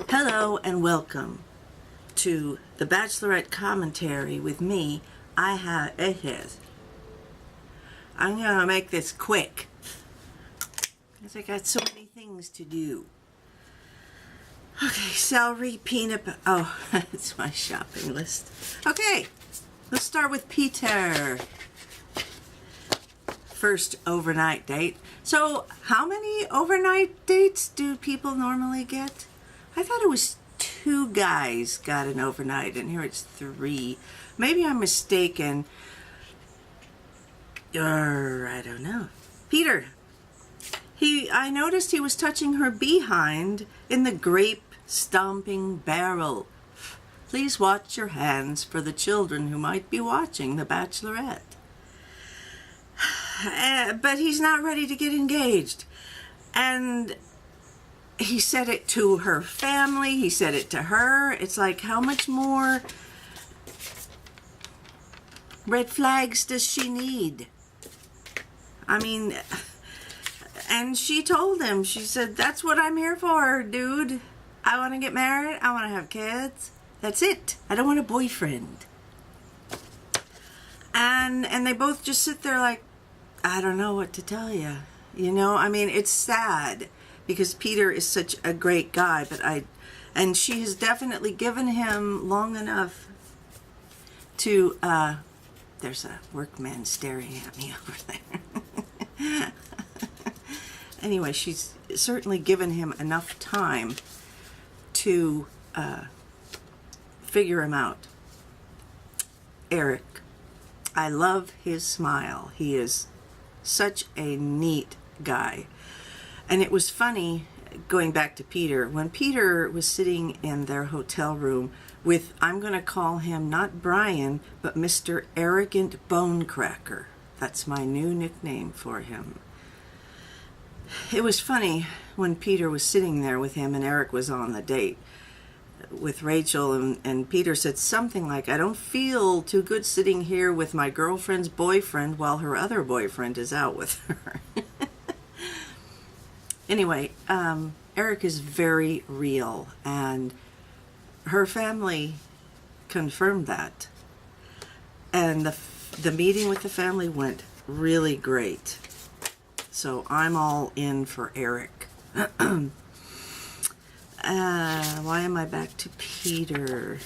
Hello and welcome to the Bachelorette commentary with me, ihaveishoes. I'm going to make this quick because I got so many things to do. Okay, celery, peanut butter. Oh, it's my shopping list. Okay, let's start with Peter. First overnight date. So, how many overnight dates do people normally get? I thought it was 2 guys got an overnight, and here it's 3. Maybe I'm mistaken. I don't know. Peter. I noticed he was touching her behind in the grape stomping barrel. Please watch your hands for the children who might be watching The Bachelorette. But he's not ready to get engaged. And he said it to her family. He said it to her. It's like, how much more red flags does she need? I mean, and she told him, she said, that's what I'm here for, dude. I want to get married. I want to have kids. That's it. I don't want a boyfriend. And they both just sit there like, I don't know what to tell you. You know, I mean, it's sad because Peter is such a great guy, and she has definitely given him long enough to, there's a workman staring at me over there. Anyway, she's certainly given him enough time to figure him out. Eric, I love his smile. He is such a neat guy. And it was funny, going back to Peter, when Peter was sitting in their hotel room with, I'm going to call him not Brian, but Mr. Arrogant Bonecracker. That's my new nickname for him. It was funny when Peter was sitting there with him and Eric was on the date with Rachel, and Peter said something like, I don't feel too good sitting here with my girlfriend's boyfriend while her other boyfriend is out with her. Anyway, Eric is very real, and her family confirmed that. And the meeting with the family went really great. So I'm all in for Eric. Why am I back to Peter?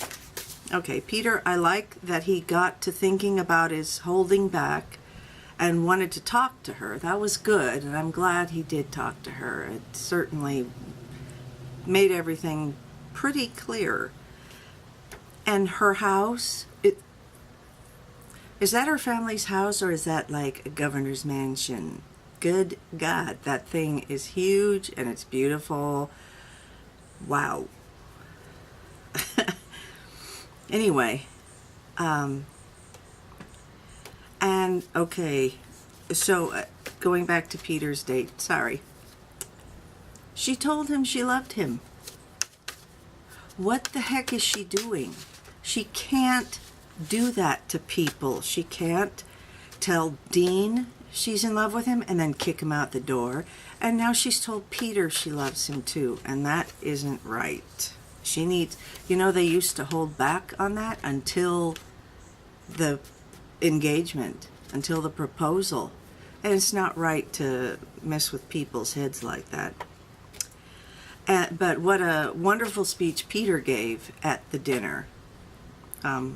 Okay, Peter, I like that he got to thinking about his holding back and wanted to talk to her. That was good, and I'm glad he did talk to her. It certainly made everything pretty clear. And her house, is that her family's house, or is that like a governor's mansion? Good God, that thing is huge and it's beautiful. Wow. Anyway, and okay, so going back to Peter's date, sorry. She told him she loved him. What the heck is she doing? She can't do that to people. She can't tell Dean she's in love with him and then kick him out the door. And now she's told Peter she loves him too, and that isn't right. She needs, you know, they used to hold back on that until the engagement, until the proposal. And it's not right to mess with people's heads like that. But what a wonderful speech Peter gave at the dinner.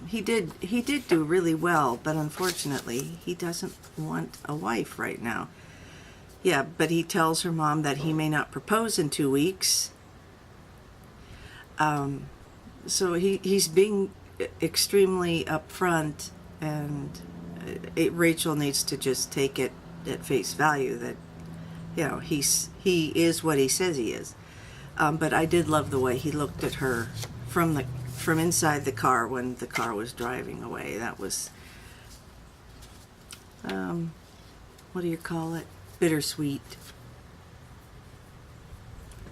He did do really well, but unfortunately he doesn't want a wife right now. Yeah, but he tells her mom that he may not propose in 2 weeks. So he's being extremely upfront, and Rachel needs to just take it at face value that, you know, he is what he says he is. But I did love the way he looked at her from inside the car when the car was driving away. That was, what do you call it? Bittersweet.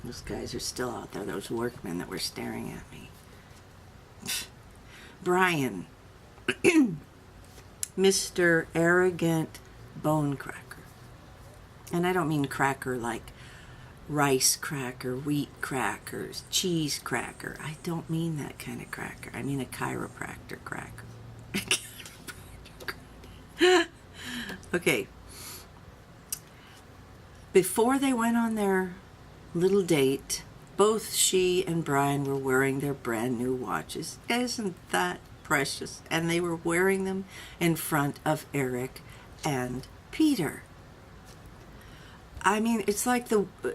Those guys are still out there, those workmen that were staring at me. Brian. Mr. Arrogant Bonecracker. And I don't mean cracker like rice cracker, wheat crackers, cheese cracker. I don't mean that kind of cracker. I mean a chiropractor cracker. Okay. Before they went on their little date, both she and Brian were wearing their brand new watches. Isn't that precious? And they were wearing them in front of Eric and Peter. I mean, it's like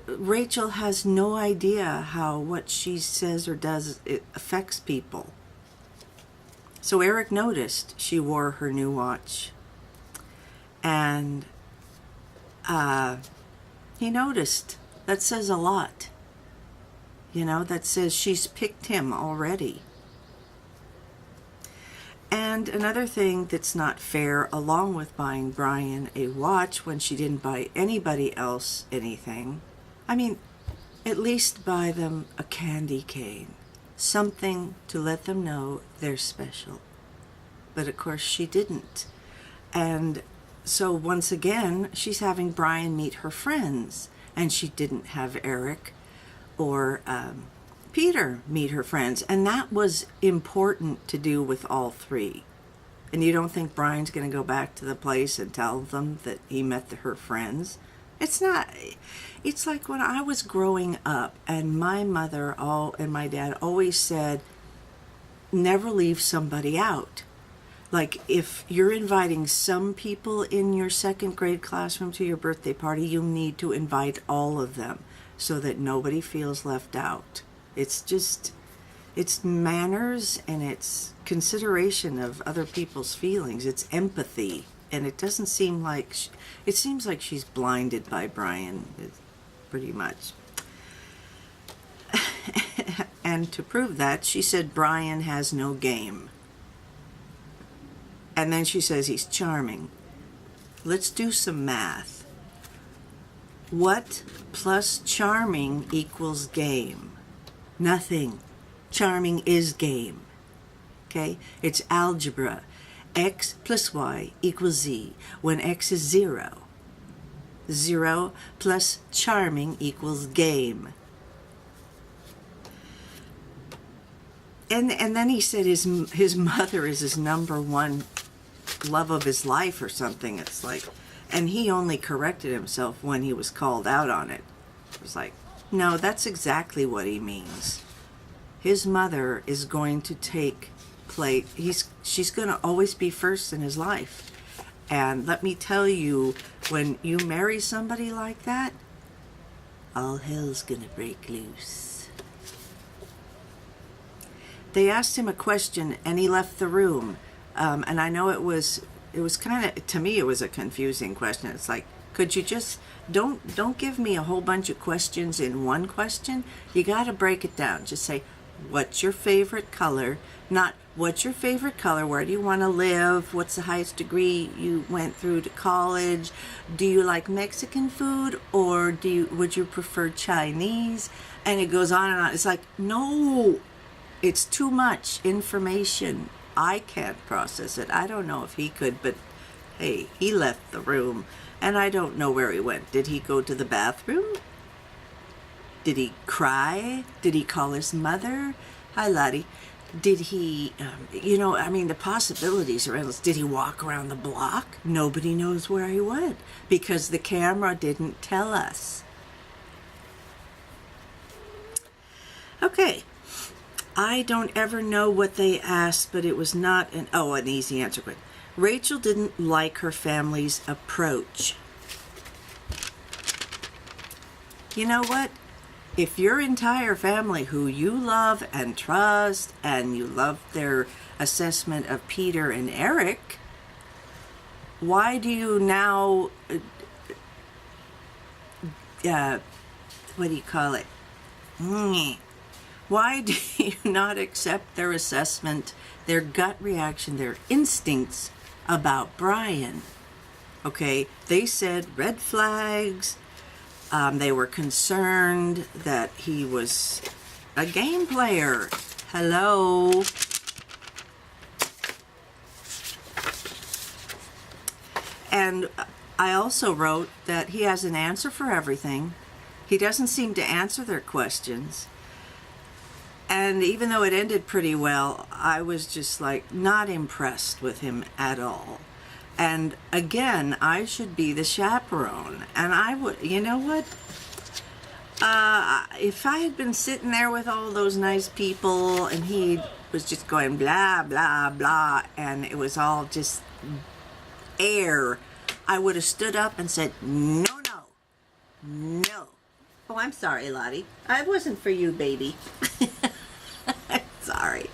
Rachel has no idea how what she says or does it affects people. So Eric noticed she wore her new watch. And he noticed. That says a lot. You know, that says she's picked him already. And another thing that's not fair, along with buying Brian a watch when she didn't buy anybody else anything, I mean, at least buy them a candy cane. Something to let them know they're special. But of course she didn't. And so once again, she's having Brian meet her friends. And she didn't have Eric or Peter meet her friends. And that was important to do with all three. And you don't think Brian's going to go back to the place and tell them that he met her friends? It's not. It's like when I was growing up and my mother and my dad always said, never leave somebody out. Like if you're inviting some people in your second grade classroom to your birthday party, you need to invite all of them so that nobody feels left out. It's just, it's manners and it's consideration of other people's feelings. It's empathy. And it doesn't seem like, it seems like she's blinded by Brian, pretty much. And to prove that, she said Brian has no game. And then she says he's charming. Let's do some math. What plus charming equals game? Nothing. Charming is game. Okay? It's algebra. X plus Y equals Z when X is 0. 0 plus charming equals game. And then he said his mother is his number one love of his life or something. It's like, and he only corrected himself when he was called out on it. It was like, no, that's exactly what he means. His mother is going to take place. She's going to always be first in his life. And let me tell you, when you marry somebody like that, all hell's going to break loose. They asked him a question and he left the room. And I know it was kind of, to me, it was a confusing question. It's like, could you just, don't give me a whole bunch of questions in one question. You got to break it down. Just say, what's your favorite color? Not, what's your favorite color? Where do you want to live? What's the highest degree you went through to college? Do you like Mexican food? Or would you prefer Chinese? And it goes on and on. It's like, no, it's too much information. I can't process it. I don't know if he could, but hey, he left the room and I don't know where he went. Did he go to the bathroom? Did he cry? Did he call his mother? Hi, Lottie. Did he, I mean, the possibilities are endless. Did he walk around the block? Nobody knows where he went because the camera didn't tell us. Okay. I don't ever know what they asked, but it was not an easy answer. Quick. Rachel didn't like her family's approach. You know what? If your entire family, who you love and trust, and you love their assessment of Peter and Eric, why do you now, what do you call it? Why do you not accept their assessment, their gut reaction, their instincts about Brian? Okay, they said red flags. They were concerned that he was a game player. Hello. And I also wrote that he has an answer for everything. He doesn't seem to answer their questions. And even though it ended pretty well, I was just like not impressed with him at all. And again, I should be the chaperone. And I would, you know what? If I had been sitting there with all those nice people and he was just going blah, blah, blah, and it was all just air, I would have stood up and said, no, no, no. Oh, I'm sorry, Lottie. I wasn't for you, baby. I'm sorry.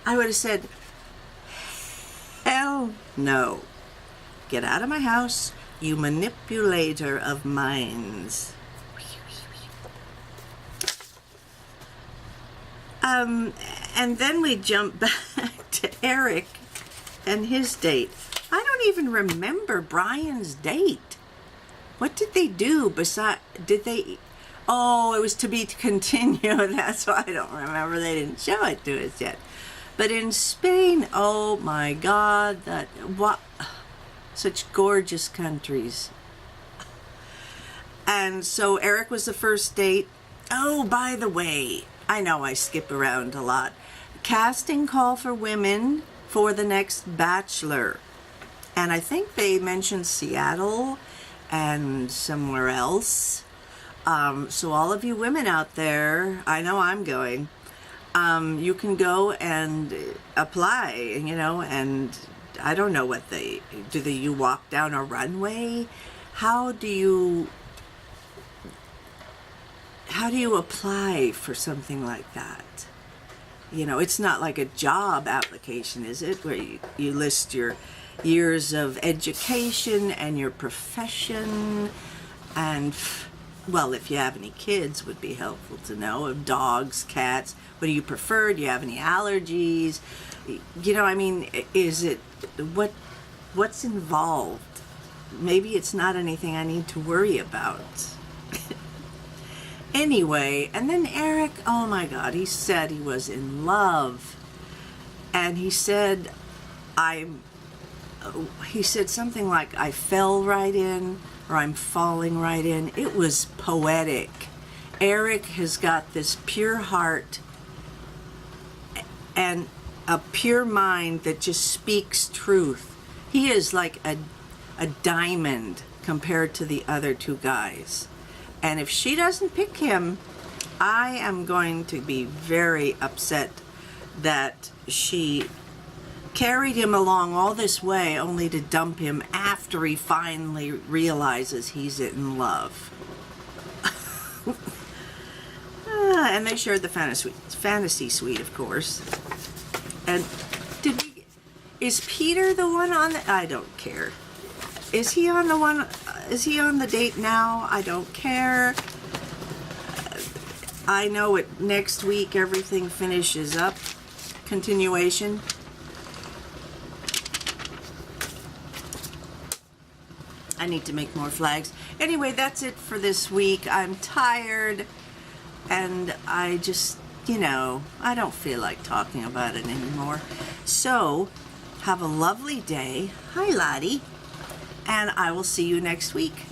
I would have said, hell no. Get out of my house, you manipulator of minds. And then we jump back to Eric and his date. I don't even remember Brian's date. What did they do besides, oh, it was to be continued. That's why I don't remember. They didn't show it to us yet. But in Spain, oh my God, what, such gorgeous countries. And so Eric was the first date. Oh, by the way, I know I skip around a lot. Casting call for women for the next Bachelor. And I think they mentioned Seattle and somewhere else. So all of you women out there, I know I'm going, you can go and apply, you know, and I don't know what you walk down a runway? How do you apply for something like that? You know, it's not like a job application, is it? Where you list your years of education and your profession and, well, if you have any kids, would be helpful to know, of dogs, cats, what do you prefer? Do you have any allergies? You know, I mean, is it, what's involved? Maybe it's not anything I need to worry about. Anyway, and then Eric, oh my God, he said he was in love. And he said, he said something like, I fell right in, or I'm falling right in. It was poetic. Eric has got this pure heart and a pure mind that just speaks truth. He is like a diamond compared to the other two guys. And if she doesn't pick him, I am going to be very upset that she carried him along all this way only to dump him after he finally realizes he's is and they shared the fantasy suite, of course. And is Peter the one on the, I don't care. Is he on the date now? I don't care. I know it next week everything finishes up. Continuation. I need to make more flags. Anyway, that's it for this week. I'm tired and I just, you know, I don't feel like talking about it anymore. So, have a lovely day. Hi, Lottie. And I will see you next week.